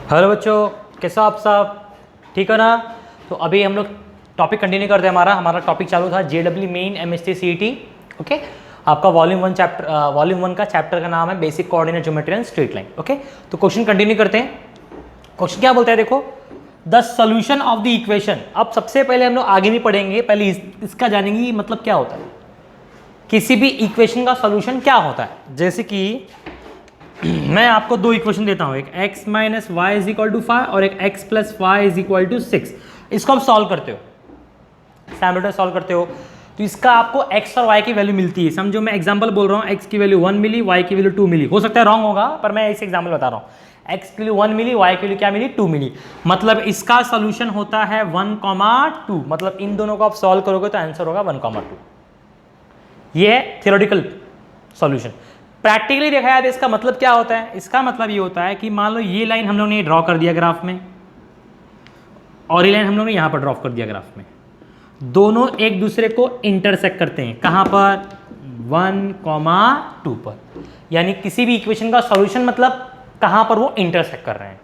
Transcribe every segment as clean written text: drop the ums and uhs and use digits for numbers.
Hello बच्चों, कैसे हो आप सब? ठीक हो ना? तो अभी हम लोग टॉपिक कंटिन्यू करते हैं। हमारा टॉपिक चालू था JW main MST CET. Okay, आपका वॉल्यूम वन का चैप्टर का नाम है basic coordinate geometry and straight line. Okay, तो क्वेश्चन कंटिन्यू करते हैं। क्वेश्चन क्या बोलता है, देखो, the solution of the equation. अब सबसे पहले हम लोग आगे नहीं पढ़ेंगे, पहले इसका जानेंगे मतलब क्या होता है, किसी भी इक्वेशन का सोल्यूशन क्या होता है। जैसे कि मैं आपको दो इक्वेशन देता हूं, एक x minus y is equal to 5 और एक x plus y is equal to 6। इसको आप सॉल्व करते हो, सैम्पल सॉल्व करते हो, तो इसका आपको x और y की वैल्यू मिलती है। समझो मैं एग्जांपल बोल रहा हूं, x की वैल्यू 1 मिली, y की वैल्यू 2 मिली। हो सकता है रॉन्ग होगा, पर मैं ऐसे एग्जांपल बता रहा हूं। x की वैल्यू 1 मिली, y की वैल्यू क्या मिली, 2 मिली। मतलब इसका सोल्यूशन होता है 1,2। मतलब इन दोनों को आप सॉल्व करोगे तो आंसर होगा 1,2। ये है थियोरेटिकल सॉल्यूशन। प्रैक्टिकली देखा जाए तो इसका मतलब क्या होता है? इसका मतलब ये होता है कि मान लो ये लाइन हम लोग ने ड्रॉ कर दिया ग्राफ में, और ये लाइन हम लोग ने यहां पर ड्रॉ कर दिया ग्राफ में। दोनों एक दूसरे को इंटरसेक्ट करते हैं, कहां पर? 1,2 पर। यानी किसी भी इक्वेशन का सॉल्यूशन मतलब कहां पर वो इंटरसेक्ट कर रहे हैं।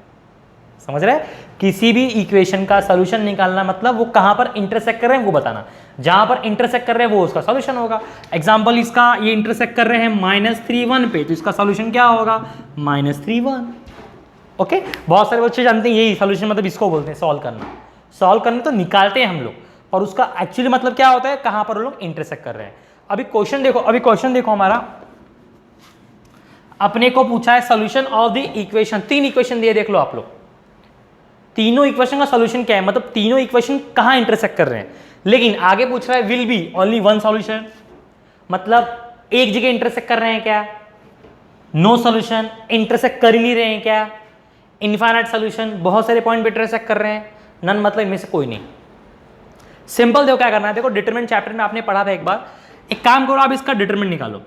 समझ रहे हैं? किसी भी इक्वेशन का सॉल्यूशन निकालना मतलब वो कहां पर इंटरसेक्ट कर रहे हैं वो बताना। जहां पर इंटरसेक्ट कर रहे हैं वो उसका सॉल्यूशन होगा। एग्जांपल, इसका ये इंटरसेक्ट कर रहे हैं -3,1 पे, तो इसका सॉल्यूशन क्या होगा? -3,1। ओके, बहुत सारे बच्चे जानते हैं यही सॉल्यूशन मतलब इसको बोलते हैं सॉल्व करना। सॉल्व करना तो निकालते हैं हम लोग, और उसका एक्चुअली मतलब क्या होता है, कहां पर वो लोग इंटरसेक्ट कर रहे हैं। अभी क्वेश्चन देखो हमारा, अपने को पूछा है solution of the equation. 3 equation दिए, देख लो आप लोग। तीनों इक्वेशन का सॉल्यूशन क्या है, मतलब तीनों इक्वेशन कहां इंटरसेक्ट कर रहे हैं। लेकिन आगे पूछ रहा है will be only one solution, मतलब एक जगह इंटरसेक्ट कर रहे हैं क्या? नो सॉल्यूशन, इंटरसेक्ट कर ही नहीं रहे हैं क्या? इनफाइनाइट सॉल्यूशन, बहुत सारे पॉइंट पे इंटरसेक्ट कर रहे हैं। नन, मतलब इनमें से कोई नहीं। सिंपल देखो क्या करना है, देखो डिटरमिनेंट चैप्टर में आपने पढ़ा था एक बार। एक काम करो, आप इसका डिटरमिनेंट निकालो।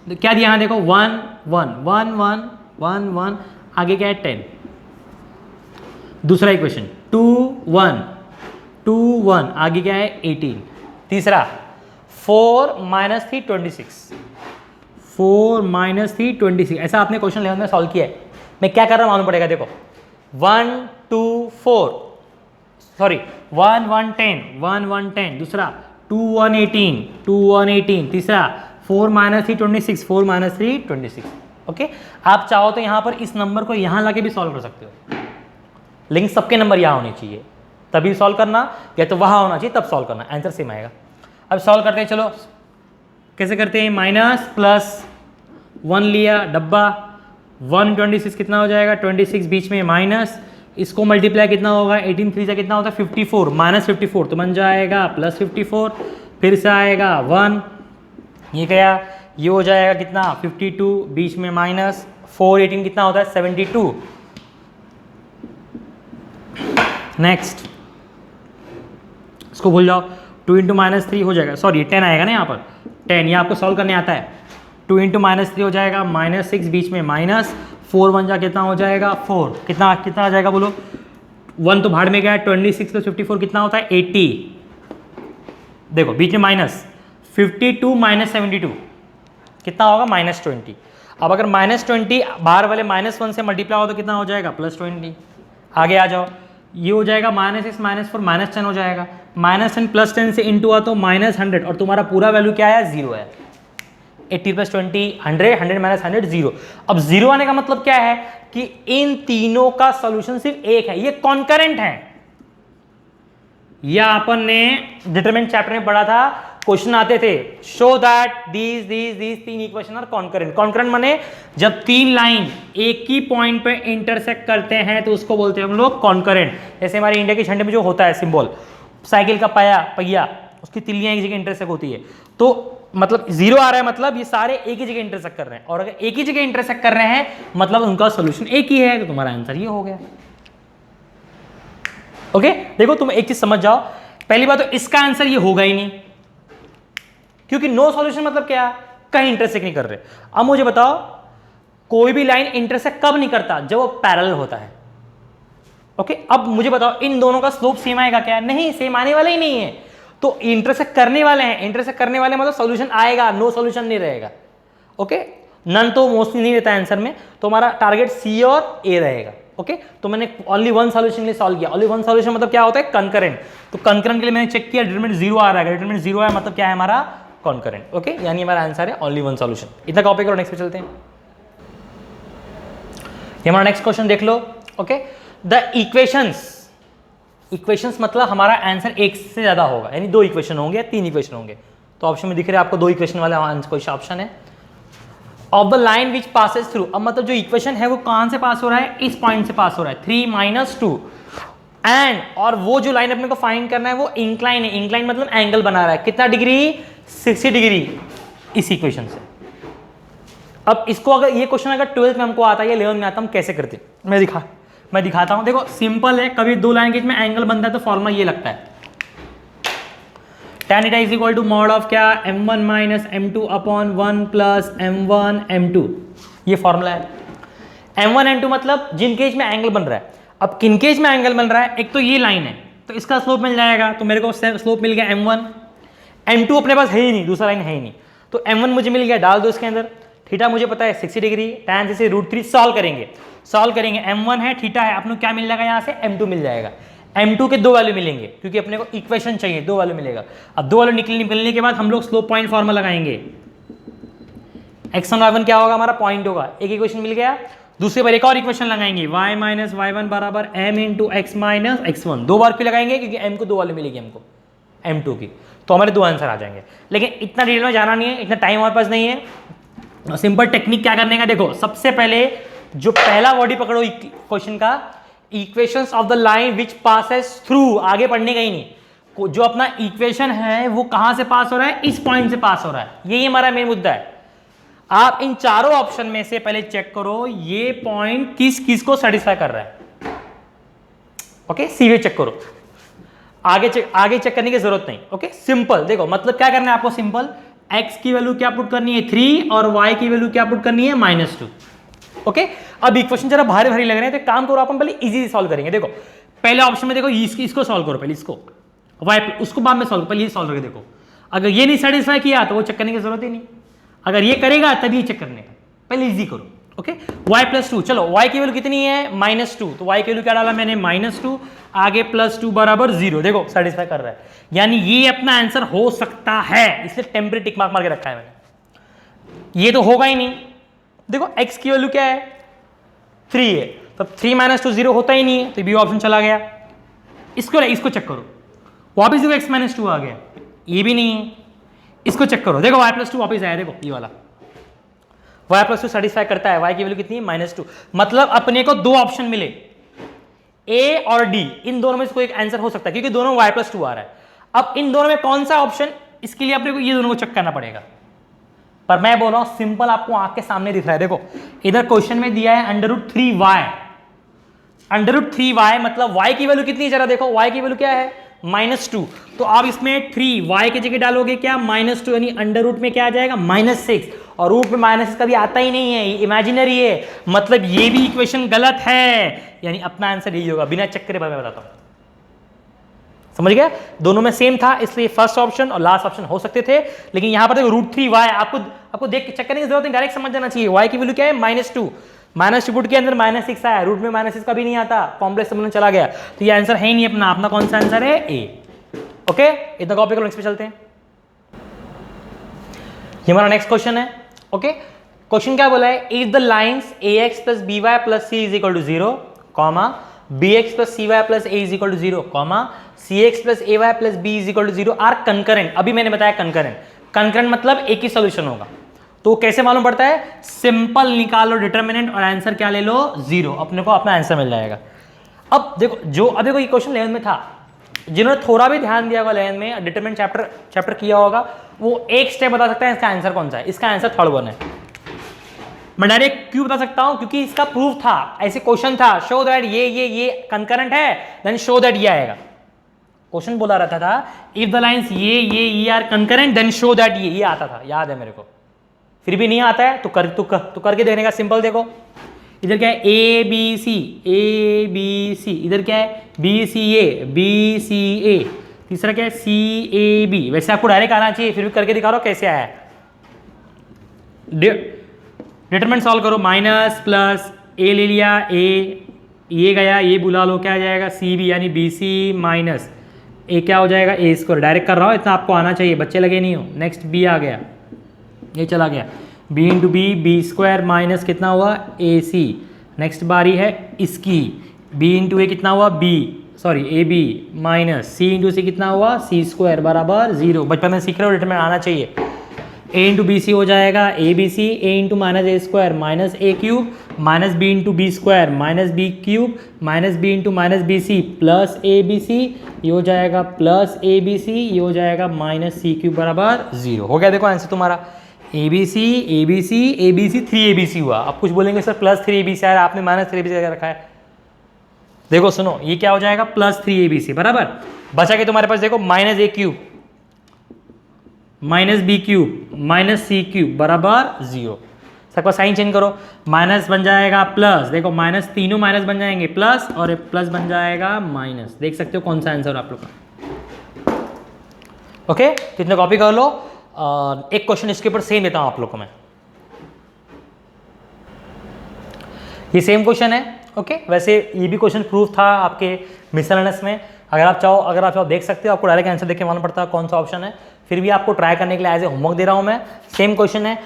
तो क्या दिया यहां देखो, 1 1 1 1 1 1, आगे क्या है 10। दूसरा इक्वेशन 2 1 2 1, आगे क्या है 18। तीसरा 4 - 3 26, 4 - 3 26। ऐसा आपने क्वेश्चन 11 में सॉल्व किया है। मैं क्या कर रहा हूं मालूम पड़ेगा, देखो 1 2 4, सॉरी 1 1 10 1 1 10, दूसरा 2 1 18 2 1 18, तीसरा 4 - 3 26 4 - 3 26। ओके, आप चाहो तो यहां पर इस नंबर को यहां लाके भी सॉल्व कर सकते हो, लेकिन सबके नंबर यहाँ होने चाहिए तभी सॉल्व करना, या तो वहाँ होना चाहिए तब सॉल्व करना, आंसर सेम आएगा। अब सॉल्व करते हैं, चलो कैसे करते हैं। -+1 लिया डब्बा, 126 कितना हो जाएगा, 26 बीच में माइनस, इसको मल्टीप्लाई कितना होगा, 18 3 से कितना होता है 54, -54 तो बन जाएगा +54, फिर से आएगा 1, ये क्या, ये हो जाएगा कितना 52, बीच में माइनस 4 18 कितना होता है 72। नेक्स्ट, इसको भूल जाओ, 2 × -3 हो जाएगा, सॉरी 10 आएगा ना यहाँ पर 10, ये आपको सॉल्व करने आता है। 2 × -3 हो जाएगा -6, बीच में माइनस 4 बन जा कितना हो जाएगा 4, कितना आ जाएगा बोलो, 1 तो भाड़ में गया, 26 + 54 कितना होता है 80। देखो बीच में माइनस 52 - 72 कितना होगा -20। अब अगर -20 बाहर वाले -1 से मल्टीप्लाई हो तो कितना हो जाएगा +20। आगे आ जाओ, ये हो जाएगा -6 -4 -10 हो जाएगा, -10 + 10 से इंटू हुआ तो -100, और तुम्हारा पूरा वैल्यू क्या है 0 है। 80 + 20 100, 100 - 100 0। अब 0 आने का मतलब क्या है कि इन तीनों का सॉल्यूशन सिर्फ एक है, ये कॉन्करेंट है। यह अपन ने डिटरमिनेंट चैप्टर में पढ़ा था, क्वेश्चन आते थे, show that these 3 equation are concurrent. Concurrent माने जब 3 लाइन एक ही पॉइंट पे इंटरसेक्ट करते हैं तो उसको बोलते हैं हम लोग कॉन्करेंट। जैसे हमारे इंडिया के झंडे में जो होता है सिंबल, साइकिल का पहिया, उसकी तिल्लियां एक जगह इंटरसेक्ट होती है, तो मतलब 0 आ रहा है, मतलब ये सारे एक ही जगह इंटरसेक्ट कर रहे हैं, और अगर एक ही जगह इंटरसेक्ट कर रहे हैं मतलब उनका सोल्यूशन एक ही है, तो तुम्हारा आंसर ये हो गया। ओके, देखो तुम एक चीज समझ जाओ, पहली बात तो इसका आंसर ये होगा ही नहीं, क्योंकि नो सॉल्यूशन मतलब क्या, कहीं इंटरसेक्ट नहीं कर रहे। अब मुझे बताओ, कोई भी लाइन इंटरसेक्ट कब नहीं करता, जब वो पैरेलल होता है। ओके, अब मुझे बताओ इन दोनों का स्लोप सेम आएगा क्या? नहीं, सेम आने वाला ही नहीं है। तो इंटरसेक्ट करने वाले हैं, इंटरसेक्ट करने वाले मतलब सॉल्यूशन आएगा, नो सॉल्यूशन नहीं रहेगा। ओके, नन तो मोस्टली नहीं रहता है आंसर में, तो हमारा टारगेट सी और ए रहेगा। ओके, तो मैंने ओनली वन सॉल्यूशन के लिए सॉल्व किया। ओनली वन सॉल्यूशन मतलब क्या होता है, कंकरेंट। तो कंकरेंट के लिए मैंने चेक किया, डिटरमिनेंट 0 आ रहा है, डिटरमिनेंट 0 है मतलब क्या है हमारा कॉन्करेंट। ओके, यानी हमारा आंसर है ओनली वन सॉल्यूशन। इतना कॉपी करो, नेक्स्ट पे चलते हैं। ये हमारा नेक्स्ट क्वेश्चन देख लो। ओके, द इक्वेशंस मतलब हमारा आंसर एक से ज्यादा होगा, यानी 2 इक्वेशन होंगे या 3 इक्वेशन होंगे। तो ऑप्शन में दिख रहा है आपको 2 इक्वेशन वाला आंसर ऑप्शन है। Of the line which passes through, अब मतलब जो इक्वेशन है वो कहां से पास हो रहा है, इस पॉइंट से पास हो रहा है, 3 - 2 एंड, और वो जो लाइन अपने को फाइंड करना है वो इंक्लाइन है। इंक्लाइन मतलब एंगल बना रहा है, कितना डिग्री, 60 डिग्री इस इक्वेशन से। अब इसको अगर ये क्वेश्चन अगर 12th में हमको आता है या 11th में आता, हम कैसे करते हैं मैं दिखाता हूं। देखो सिंपल है, कभी 2 लाइन के बीच में एंगल बनता है तो फॉर्मूला ये लगता है, tan θ इज = मॉड ऑफ क्या, m1 - m2 upon 1 plus m1 m2। ये फॉर्मूला है। m1 m2 मतलब जिन केज में एंगल बन रहा है। अब किन केज में एंगल बन रहा है, एक तो ये लाइन है तो इसका स्लोप मिल जाएगा, तो मेरे को स्लोप मिल गया m1। m2 अपने पास है ही नहीं, दूसरा लाइन है ही नहीं, तो m1 मुझे मिल गया, डाल दो इसके अंदर। थीटा मुझे पता है 60 डिग्री, tan से √3 सॉल्व करेंगे, m1 है, थीटा है, अपने क्या मिल जाएगा यहाँ से, m2 मिल जाएगा। m2 के 2 वैल्यू मिलेंगे क्योंकि अपने को इक्वेशन चाहिए, 2 वैल्यू मिलेगा। अब 2 वैल्यू निकलने के बाद हम लोग स्लोप पॉइंट फॉर्मूला लगाएंगे। x1 y1 क्या होगा, हमारा पॉइंट होगा। एक इक्वेशन मिल गया, दूसरे बार एक और इक्वेशन लगाएंगे, y - y1 बराबर m × x - x1। 2 बार क्यों लगाएंगे, क्योंकि m को 2 वैल्यू मिलेगी हमको m2 की, तो हमारे 2 आंसर आ जाएंगे। लेकिन इतना डिटेल में जाना नहीं है, इतना टाइम हमारे पास नहीं है। सिंपल टेक्निक क्या करने का, देखो सबसे पहले जो पहला वर्ड ही पकड़ो क्वेश्चन का, equations of the line which passes through, आगे पढ़ने का ही नहीं, जो अपना इक्वेशन है वो कहां से पास हो रहा है, इस पॉइंट से पास हो रहा है। यही हमारा मेन मुद्दा है। आप इन चारों ऑप्शन में से पहले चेक करो ये पॉइंट किस किस को सेटिस्फाई कर रहा है। ओके, सीधे चेक करो, आगे चेक करने की जरूरत नहीं। ओके, सिंपल देखो, मतलब क्या करना है आपको, सिंपल x की वैल्यू क्या पुट करनी है 3 और y की वैल्यू क्या पुट करनी है -2। ओके, अब इक्वेशन जरा भारी भारी लग रहे हैं तो काम करो, अपन पहले इजी सॉल्व करेंगे। देखो पहले ऑप्शन में देखो, इसको सॉल्व करो, पहले इसको y उसको बाद में सॉल्व, पहले ये सॉल्व करके देखो। अगर ये नहीं सेटिस्फाई किया तो वो चेक करने की जरूरत ही नहीं, अगर ये करेगा तभी चेक करने का, पहले इजी करो। ओके, y + 2, चलो y की वैल्यू कितनी है -2, तो y की वैल्यू क्या डाला मैंने -2, आगे +2 बराबर 0। देखो सेटिस्फाई कर रहा है, यानी ये अपना आंसर हो सकता है, इसलिए टेम्परेरी टिक मार्क के रखा है मैंने। ये तो होगा ही नहीं, देखो x की वैल्यू क्या है 3 है, तब 3 - 2 0 होता ही नहीं है, तो बी ऑप्शन चला गया। इसको चेक करो, वापिस देखो x - 2 आ गया, ये भी नहीं है। इसको चेक करो, देखो y + 2 वापिस आया, देखो ये वाला y + 2 सेटिस्फाई करता है। y की वैल्यू कितनी है -2, मतलब अपने को 2 ऑप्शन मिले, a और d, इन दोनों में से कोई एक आंसर हो सकता है क्योंकि दोनों y + 2 आ रहा है। अब इन दोनों में कौन सा ऑप्शन, इसके लिए अपने को ये दोनों को चेक करना पड़ेगा। पर मैं बोल रहा हूं सिंपल, आपको आंख के सामने दिख रहा है। देखो इधर क्वेश्चन में दिया है √3y, √3y मतलब y की वैल्यू कितनी है, जरा देखो y की वैल्यू क्या है -2, तो आप इसमें 3 y की जगह डालोगे क्या -2, यानी अंडर में क्या आ जाएगा -6, और रूट में -6 कभी आता ही नहीं है, इमेजिनरी है, मतलब ये भी इक्वेशन गलत है, यानी अपना आंसर यही होगा। बिना चेक करे मैं बताता हूं, समझ गया, दोनों में सेम था, इसलिए फर्स्ट ऑप्शन और लास्ट ऑप्शन हो सकते थे। लेकिन यहां पर देखो √3y, आपको देख के चेक करने की जरूरत नहीं, डायरेक्ट समझ जाना चाहिए। y की वैल्यू क्या है -2, -2 पुट के अंदर -6 आया, रूट में -6 कभी नहीं आता, कॉम्प्लेक्स समझ चला गया, तो ये आंसर है ही नहीं अपना। अपना कौन सा आंसर है, ए। ओके, इतना कॉपी करो, नेक्स्ट पे चलते हैं। ये हमारा नेक्स्ट क्वेश्चन है। ओके, क्वेश्चन क्या बोला है, if the lines ax + by + c = 0, bx + cy + a = 0, cx + ay + b = 0 are concurrent. अभी मैंने बताया कंकरेंट मतलब एक ही सोल्यूशन होगा, तो कैसे मालूम पड़ता है, सिंपल निकालो डिटरमिनेंट और आंसर क्या ले लो 0, अपने को अपना आंसर मिल जाएगा। अब देखो अभी कोई क्वेश्चन 11 में था, जिन्होंने थोड़ा भी ध्यान दिया होगा 11 में, डिटरमिनेंट चैप्टर किया होगा, वो एक स्टेप बता सकता है इसका आंसर कौन सा है। इसका आंसर 3rd वन है। मैं डायरेक्ट क्यों बता सकता हूं, क्योंकि इसका प्रूफ था, ऐसे क्वेश्चन था, शो दैट ये कंकरेंट है, देन शो दैट ये आएगा। क्वेश्चन बोला रहता था इफ द लाइंस ये are concurrent then show that ये आता था, याद है मेरे को। फिर भी नहीं आता है तो करके देखने का, सिंपल देखो इधर क्या है ए बी सी, इधर क्या है बी सी ए, तीसरा क्या है CAB। वैसे आपको डायरेक्ट आना चाहिए, फिर भी करके दिखा रहा हूं कैसे आया है। डिटरमिनेंट सॉल्व करो, माइनस प्लस ए ले लिया, ये गया, ये बुला लो, क्या आ जाएगा सी बी यानी बी सी माइनस ए क्या हो जाएगा ए स्क्वायर। डायरेक्ट कर रहा हूँ, इतना आपको आना चाहिए, बच्चे लगे नहीं हो। नेक्स्ट बी आ गया, ये चला गया, b into b square minus कितना हुआ ए सी। नेक्स्ट बारी है इसकी, बी इंटू ए कितना हुआ A B minus C into C कितना हुआ सी स्क्वायर बराबर 0। बचपन में सीख रहे हो, डिटरमिनेंट आना चाहिए। ए इंटू बी सी हो जाएगा a b c, a into minus a square minus A cube minus b into b square minus B cube minus b into minus b c plus a b c, ये हो जाएगा plus a b c, ये हो जाएगा minus C cube बराबर 0। हो गया देखो आंसर तुम्हारा, a b c a b c a b c 3 a b c हुआ। अब कुछ बोलेंगे sir plus 3 a b c आया, आपने माइनस 3 ए बी सी रखा है। देखो सुनो, ये क्या हो जाएगा प्लस 3 ए बी सी बराबर, बचा के तुम्हारे पास देखो माइनस ए cube minus B cube minus C cube बराबर 0। सबका साइन चेंज करो, माइनस बन जाएगा प्लस, देखो माइनस, तीनों माइनस बन जाएंगे प्लस, और एक प्लस बन जाएगा माइनस। देख सकते हो कौन सा आंसर आप लोग का। ओके, तो इतना कॉपी कर लो। एक क्वेश्चन इसके ऊपर सेम देता हूं आप लोग को मैं, ये सेम क्वेश्चन है। ओके, वैसे ये भी क्वेश्चन प्रूफ था आपके मिसलेनियस में। अगर आप चाहो देख सकते हो, आपको डायरेक्ट आंसर देख के मालूम पड़ता है कौन सा ऑप्शन है। फिर भी आपको ट्राई करने के लिए एज ए होमवर्क दे रहा हूं मैं। सेम क्वेश्चन है,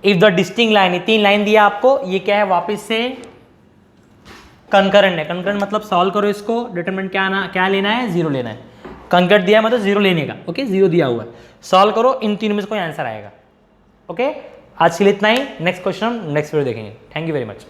इफ द डिस्टिंक्ट लाइन, ये 3 लाइन दिया आपको, ये क्या है वापस से कंकरेंट है। कंकरेंट मतलब सॉल्व करो इसको, डिटरमिनेंट क्या लेना है 0 लेना है। कंकरेंट दिया मतलब 0 लेने का। ओके, 0 दिया हुआ है, सॉल्व करो, इन तीनों में से कोई आंसर आएगा। ओके, आज के लिए इतना ही। नेक्स्ट क्वेश्चन हम नेक्स्ट वीडियो देखेंगे। Thank you very much.